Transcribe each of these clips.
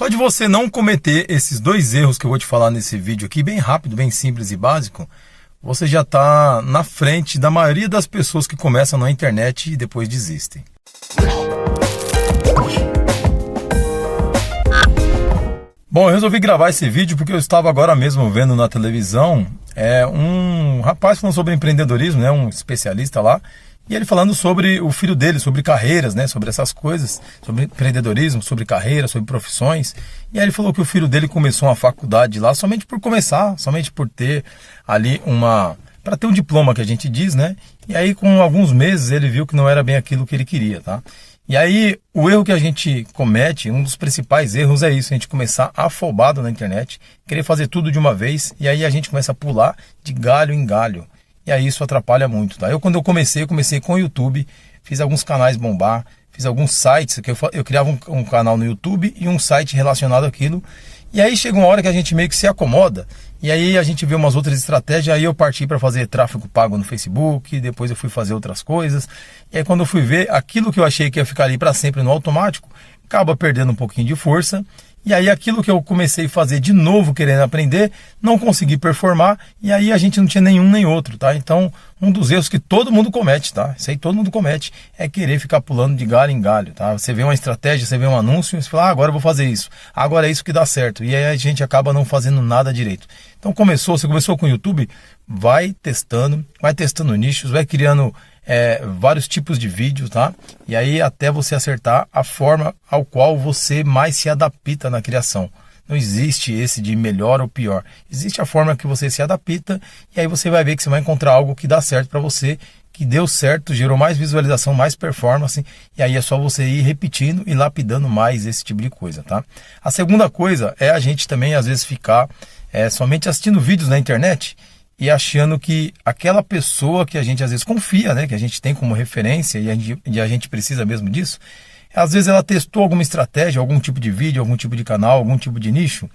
Só de você não cometer esses dois erros que eu vou te falar nesse vídeo aqui, bem rápido, bem simples e básico, você já está na frente da maioria das pessoas que começam na internet e depois desistem. Bom, eu resolvi gravar esse vídeo porque eu estava agora mesmo vendo na televisão um rapaz falando sobre empreendedorismo, um especialista lá, e ele falando sobre o filho dele, sobre carreiras, sobre essas coisas, sobre empreendedorismo, sobre carreira, sobre profissões. E aí ele falou que o filho dele começou uma faculdade lá somente por começar, somente por ter ali para ter um diploma que a gente diz, E aí com alguns meses ele viu que não era bem aquilo que ele queria, tá? E aí o erro que a gente comete, um dos principais erros é isso, a gente começar afobado na internet, querer fazer tudo de uma vez, e aí a gente começa a pular de galho em galho. E aí isso atrapalha muito, tá? Quando eu comecei com o YouTube, fiz alguns canais bombar, fiz alguns sites, que eu criava um canal no YouTube e um site relacionado àquilo. E aí chega uma hora que a gente meio que se acomoda, e aí a gente vê umas outras estratégias, aí eu parti para fazer tráfego pago no Facebook, depois eu fui fazer outras coisas. E aí quando eu fui ver, aquilo que eu achei que ia ficar ali para sempre no automático, acaba perdendo um pouquinho de força. E aí aquilo que eu comecei a fazer de novo, querendo aprender, não consegui performar, e aí a gente não tinha nenhum nem outro, tá? Então, um dos erros que todo mundo comete, tá? Isso aí todo mundo comete, é querer ficar pulando de galho em galho, tá? Você vê uma estratégia, você vê um anúncio, você fala, agora eu vou fazer isso, agora é isso que dá certo, e aí a gente acaba não fazendo nada direito. Então você começou com o YouTube, vai testando nichos, vai criando vários tipos de vídeos, tá? E aí até você acertar a forma ao qual você mais se adapta na criação. Não existe esse de melhor ou pior. Existe a forma que você se adapta e aí você vai ver que você vai encontrar algo que dá certo para você, que deu certo, gerou mais visualização, mais performance, e aí é só você ir repetindo e lapidando mais esse tipo de coisa, tá? A segunda coisa é a gente também às vezes ficar somente assistindo vídeos na internet e achando que aquela pessoa que a gente às vezes confia, que a gente tem como referência e a gente precisa mesmo disso, às vezes ela testou alguma estratégia, algum tipo de vídeo, algum tipo de canal, algum tipo de nicho,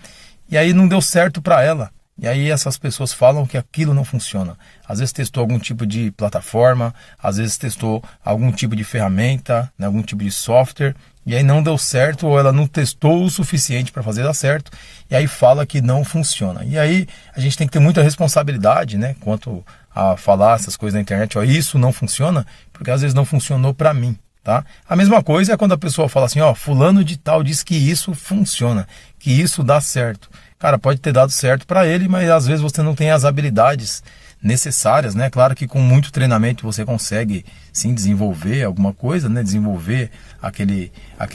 e aí não deu certo para ela. E aí essas pessoas falam que aquilo não funciona. Às vezes testou algum tipo de plataforma, às vezes testou algum tipo de ferramenta, algum tipo de software, e aí não deu certo ou ela não testou o suficiente para fazer dar certo, e aí fala que não funciona. E aí a gente tem que ter muita responsabilidade, quanto a falar essas coisas na internet, isso não funciona, porque às vezes não funcionou para mim. Tá? A mesma coisa é quando a pessoa fala assim, fulano de tal diz que isso funciona, que isso dá certo. Cara, pode ter dado certo para ele, mas às vezes você não tem as habilidades necessárias, Claro que com muito treinamento você consegue sim desenvolver alguma coisa, desenvolver aquele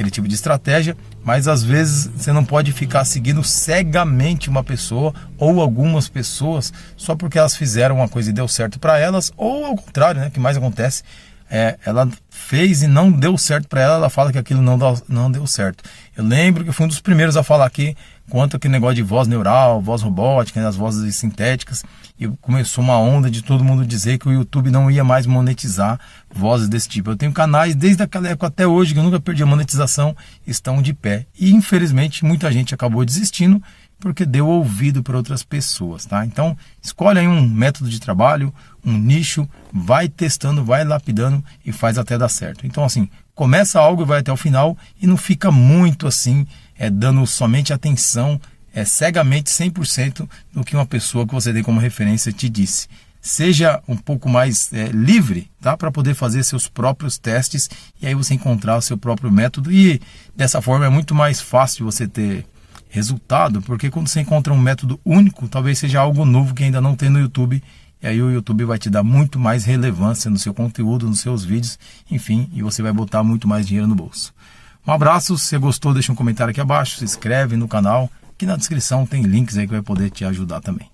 tipo de estratégia, mas às vezes você não pode ficar seguindo cegamente uma pessoa ou algumas pessoas só porque elas fizeram uma coisa e deu certo para elas, ou ao contrário, que mais acontece, ela fez e não deu certo para ela, ela fala que aquilo não deu certo. Eu lembro que eu fui um dos primeiros a falar aqui quanto aquele negócio de voz neural, voz robótica, as vozes sintéticas, e começou uma onda de todo mundo dizer que o YouTube não ia mais monetizar vozes desse tipo. Eu tenho canais desde aquela época até hoje que eu nunca perdi a monetização, estão de pé. E infelizmente muita gente acabou desistindo porque deu ouvido para outras pessoas, tá? Então, escolhe aí um método de trabalho, um nicho, vai testando, vai lapidando e faz até dar certo. Então, assim, começa algo e vai até o final e não fica muito assim, dando somente atenção, cegamente 100% no que uma pessoa que você tem como referência te disse. Seja um pouco mais livre, tá? Para poder fazer seus próprios testes e aí você encontrar o seu próprio método, e dessa forma é muito mais fácil você ter resultado, porque quando você encontra um método único, talvez seja algo novo que ainda não tem no YouTube, e aí o YouTube vai te dar muito mais relevância no seu conteúdo, nos seus vídeos, enfim, e você vai botar muito mais dinheiro no bolso. Um abraço, se você gostou, deixa um comentário aqui abaixo, se inscreve no canal, aqui na descrição tem links aí que vai poder te ajudar também.